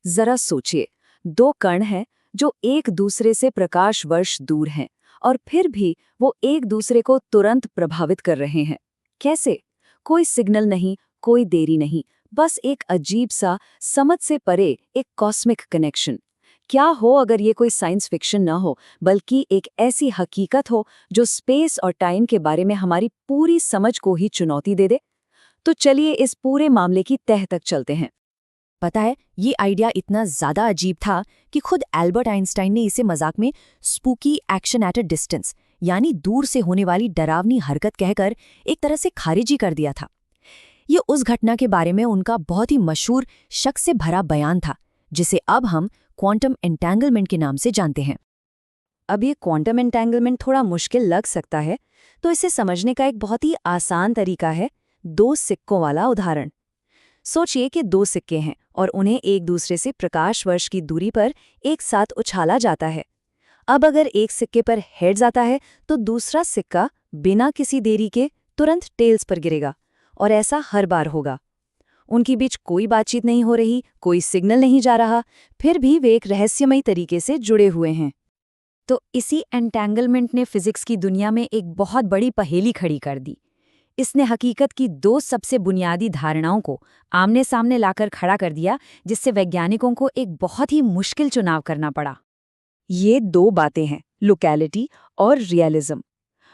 जरा सोचिए, दो कण हैं जो एक दूसरे से प्रकाश वर्ष दूर हैं और फिर भी वो एक दूसरे को तुरंत प्रभावित कर रहे हैं। कैसे? कोई सिग्नल नहीं, कोई देरी नहीं, बस एक अजीब सा समझ से परे एक कॉस्मिक कनेक्शन। क्या हो अगर ये कोई साइंस फिक्शन न हो, बल्कि एक ऐसी हकीकत हो जो स्पेस और टाइम के बारे में हमारी पूरी समझ को ही चुनौती दे दे। तो चलिए इस पूरे मामले की तह तक चलते हैं। पता है, ये आइडिया इतना ज्यादा अजीब था कि खुद एल्बर्ट आइंस्टाइन ने इसे मजाक में spooky action at a distance यानी दूर से होने वाली डरावनी हरकत कहकर एक तरह से खारिज ही कर दिया था। ये उस घटना के बारे में उनका बहुत ही मशहूर शक से भरा बयान था, जिसे अब हम क्वांटम एंटेंगलमेंट के नाम से जानते हैं। अब ये क्वांटम एंटेंगलमेंट थोड़ा मुश्किल लग सकता है, तो इसे समझने का एक बहुत ही आसान तरीका है दो सिक्कों वाला उदाहरण। सोचिए कि दो सिक्के हैं और उन्हें एक दूसरे से प्रकाश वर्ष की दूरी पर एक साथ उछाला जाता है। अब अगर एक सिक्के पर हेड्स आता है तो दूसरा सिक्का बिना किसी देरी के तुरंत टेल्स पर गिरेगा, और ऐसा हर बार होगा। उनके बीच कोई बातचीत नहीं हो रही, कोई सिग्नल नहीं जा रहा, फिर भी वे एक रहस्यमयी तरीके से जुड़े हुए हैं। तो इसी एंटेंगलमेंट ने फिजिक्स की दुनिया में एक बहुत बड़ी पहेली खड़ी कर दी। इसने हकीकत की दो सबसे बुनियादी धारणाओं को आमने सामने लाकर खड़ा कर दिया, जिससे वैज्ञानिकों को एक बहुत ही मुश्किल चुनाव करना पड़ा। ये दो बातें हैं, लोकैलिटी और रियलिज्म।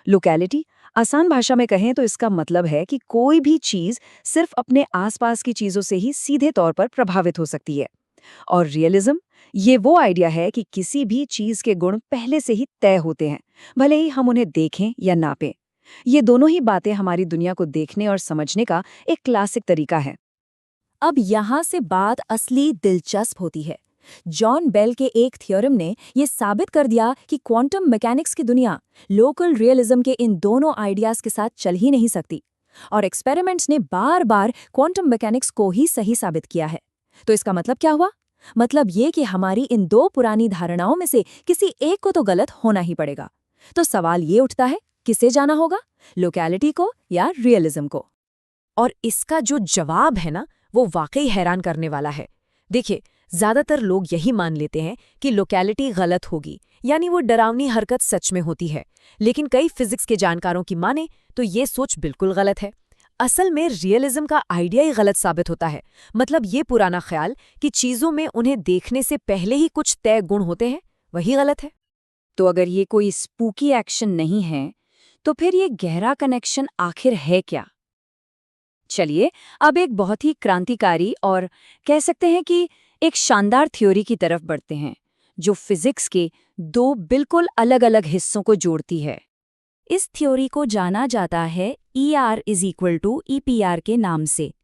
लोकैलिटी, आसान भाषा में कहें तो इसका मतलब है कि कोई भी चीज सिर्फ अपने आसपास की चीजों से ही सीधे तौर पर प्रभावित हो सकती है। और रियलिज्म, ये वो आइडिया है कि किसी भी चीज के गुण पहले से ही तय होते हैं, भले ही हम उन्हें देखें या नापें। ये दोनों ही बातें हमारी दुनिया को देखने और समझने का एक क्लासिक तरीका है। अब यहाँ से बात असली दिलचस्प होती है। जॉन बेल के एक थ्योरम ने ये साबित कर दिया कि क्वांटम मैकेनिक्स की दुनिया लोकल रियलिज्म के इन दोनों आइडियाज के साथ चल ही नहीं सकती, और एक्सपेरिमेंट्स ने बार बार क्वांटम मैकेनिक्स को ही सही साबित किया है। तो इसका मतलब क्या हुआ? मतलब ये कि हमारी इन दो पुरानी धारणाओं में से किसी एक को तो गलत होना ही पड़ेगा। तो सवाल ये उठता है, किसे जाना होगा, लोकैलिटी को या रियलिज्म को? और इसका जो जवाब है ना, वो वाकई हैरान करने वाला है। देखिए, ज्यादातर लोग यही मान लेते हैं कि लोकैलिटी गलत होगी, यानी वो डरावनी हरकत सच में होती है। लेकिन कई फिजिक्स के जानकारों की माने तो ये सोच बिल्कुल गलत है। असल में रियलिज्म का आइडिया ही गलत साबित होता है। मतलब ये पुराना ख्याल कि चीजों में उन्हें देखने से पहले ही कुछ तय गुण होते हैं, वही गलत है। तो अगर ये कोई स्पूकी एक्शन नहीं है, तो फिर ये गहरा कनेक्शन आखिर है क्या? चलिए अब एक बहुत ही क्रांतिकारी और कह सकते हैं कि एक शानदार थ्योरी की तरफ बढ़ते हैं, जो फिजिक्स के दो बिल्कुल अलग-अलग हिस्सों को जोड़ती है। इस थ्योरी को जाना जाता है ER=EPR के नाम से।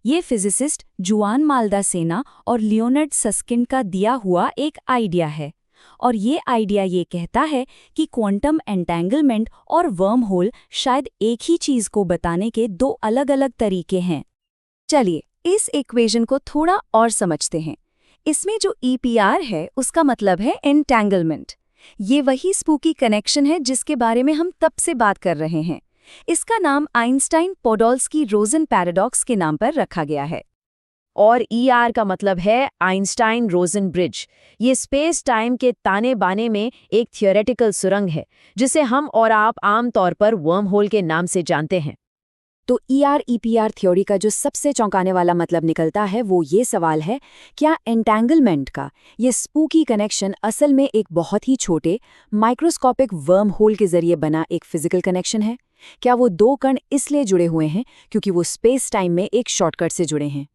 ये फिजिसिस्ट जुआन माल्दा सेना और लियोनार्ड सस्किंड का दिया हुआ एक आइडिया है। और ये आइडिया ये कहता है कि क्वांटम एंटेंगलमेंट और वर्म होल शायद एक ही चीज को बताने के दो अलग-अलग तरीके हैं। चलिए इस इक्वेशन को थोड़ा और समझते हैं। इसमें जो EPR है उसका मतलब है एंटेंगलमेंट। ये वही स्पूकी कनेक्शन है जिसके बारे में हम तब से बात कर रहे हैं। इसका नाम आइंस्टाइन-पोडोल्स्की-रोजन पैराडॉक्स के नाम पर रखा गया है। और ER का मतलब है आइंस्टाइन-रोजन ब्रिज। ये स्पेस टाइम के ताने बाने में एक थियोरेटिकल सुरंग है, जिसे हम और आप आम तौर पर वर्म होल के नाम से जानते हैं। तो ER-EPR थ्योरी का जो सबसे चौंकाने वाला मतलब निकलता है वो ये सवाल है, क्या एंटेंगलमेंट का ये स्पूकी कनेक्शन असल में एक बहुत ही छोटे माइक्रोस्कोपिक वर्म होल के जरिए बना एक फिजिकल कनेक्शन है? क्या वो दो कण इसलिए जुड़े हुए हैं क्योंकि वो स्पेस टाइम में एक शॉर्टकट से जुड़े हैं?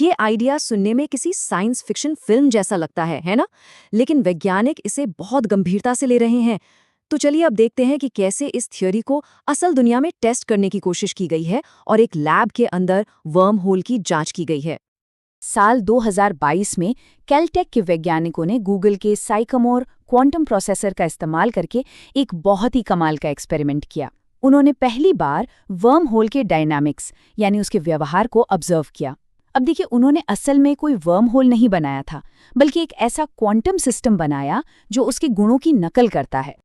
ये आइडिया सुनने में किसी साइंस फिक्शन फिल्म जैसा लगता है ना? लेकिन वैज्ञानिक इसे बहुत गंभीरता से ले रहे हैं। तो चलिए अब देखते हैं कि कैसे इस थ्योरी को असल दुनिया में टेस्ट करने की कोशिश की गई है और एक लैब के अंदर वर्म होल की जांच की गई है। साल 2022 में कैलटेक के वैज्ञानिकों ने गूगल के साइकोमोर क्वांटम प्रोसेसर का इस्तेमाल करके एक बहुत ही कमाल का एक्सपेरिमेंट किया। उन्होंने पहली बार वर्म होल के डायनामिक्स यानी उसके व्यवहार को ऑब्जर्व किया। अब देखिए, उन्होंने असल में कोई वर्म होल नहीं बनाया था, बल्कि एक ऐसा क्वांटम सिस्टम बनाया जो उसके गुणों की नकल करता है।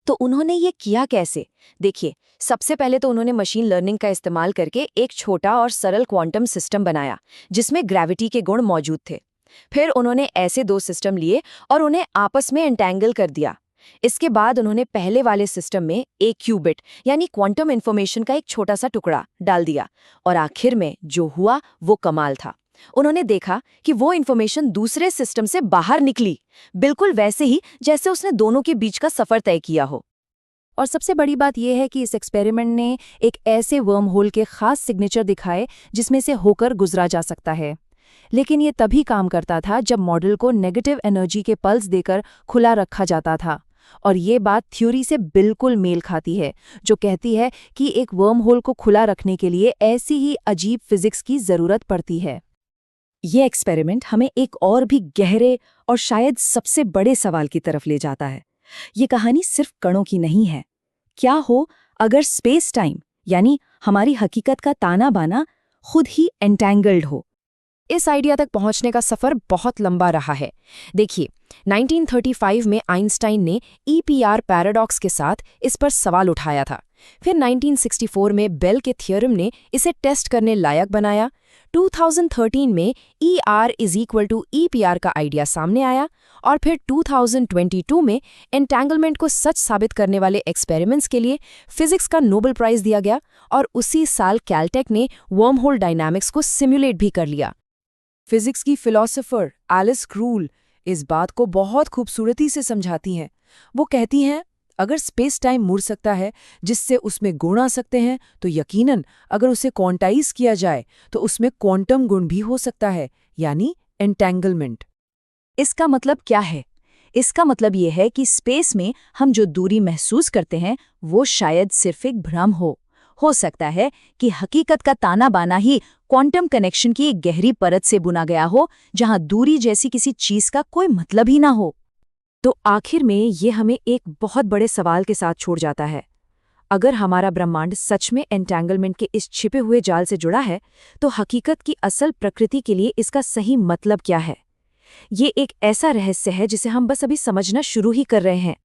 तो उन्होंने ये किया कैसे? देखिए, सबसे पहले तो उन्होंने मशीन लर्निंग का इस्तेमाल करके एक छोटा और सरल क्वांटम सिस्टम बनाया जिसमें ग्रेविटी के गुण मौजूद थे। फिर उन्होंने ऐसे 2 सिस्टम लिए और उन्हें आपस में एंटेंगल कर दिया। इसके बाद उन्होंने पहले वाले सिस्टम में एक क्यूबिट यानी क्वांटम इंफॉर्मेशन का एक छोटा सा टुकड़ा डाल दिया और आखिर में जो हुआ वो कमाल था। उन्होंने देखा कि वो इंफॉर्मेशन दूसरे सिस्टम से बाहर निकली, बिल्कुल वैसे ही जैसे उसने दोनों के बीच का सफर तय किया हो। और सबसे बड़ी बात यह है कि इस एक्सपेरिमेंट ने एक ऐसे वर्म होल के खास सिग्नेचर दिखाए जिसमें से होकर गुजरा जा सकता है। लेकिन ये तभी काम करता था जब मॉडल को नेगेटिव एनर्जी के पल्स देकर खुला रखा जाता था। और ये बात थ्योरी से बिल्कुल मेल खाती है, जो कहती है कि एक वर्म होल को खुला रखने के लिए ऐसी ही अजीब फिजिक्स की जरूरत पड़ती है। ये एक्सपेरिमेंट हमें एक और भी गहरे और शायद सबसे बड़े सवाल की तरफ ले जाता है। ये कहानी सिर्फ कणों की नहीं है। क्या हो अगर स्पेस टाइम यानी हमारी हकीकत का ताना बाना खुद ही एंटेंगल्ड हो? इस आइडिया तक पहुंचने का सफर बहुत लंबा रहा है। देखिए, 1935 में आइंस्टाइन ने ईपीआर पैराडॉक्स के साथ इस पर सवाल उठाया था। फिर 1964 में बेल के थ्योरम ने इसे टेस्ट करने लायक बनाया। 2013 में ER = EPR का आइडिया सामने आया और फिर 2022 में एंटेंगलमेंट को सच साबित करने वाले एक्सपेरिमेंट्स के लिए फिजिक्स का नोबेल प्राइज दिया गया और उसी साल कैलटेक ने वर्महोल डायनामिक्स को सिमुलेट भी कर लिया। फिजिक्स की फिलोसोफर एलिस क्रूल इस बात को बहुत खूबसूरती से समझाती हैं। वो कहती हैं, अगर स्पेस टाइम मुड़ सकता है जिससे उसमें गुण आ सकते हैं, तो यकीनन अगर उसे क्वांटाइज किया जाए तो उसमें क्वांटम गुण भी हो सकता है, यानी एंटेंगलमेंट। इसका मतलब क्या है? इसका मतलब ये है कि स्पेस में हम जो दूरी महसूस करते हैं वो शायद सिर्फ एक भ्रम हो सकता है कि हकीकत का ताना बाना ही क्वांटम कनेक्शन की एक गहरी परत से बुना गया हो, जहां दूरी जैसी किसी चीज का कोई मतलब ही ना हो। तो आखिर में ये हमें एक बहुत बड़े सवाल के साथ छोड़ जाता है। अगर हमारा ब्रह्मांड सच में एंटेंगलमेंट के इस छिपे हुए जाल से जुड़ा है, तो हकीकत की असल प्रकृति के लिए इसका सही मतलब क्या है? ये एक ऐसा रहस्य है जिसे हम बस अभी समझना शुरू ही कर रहे हैं।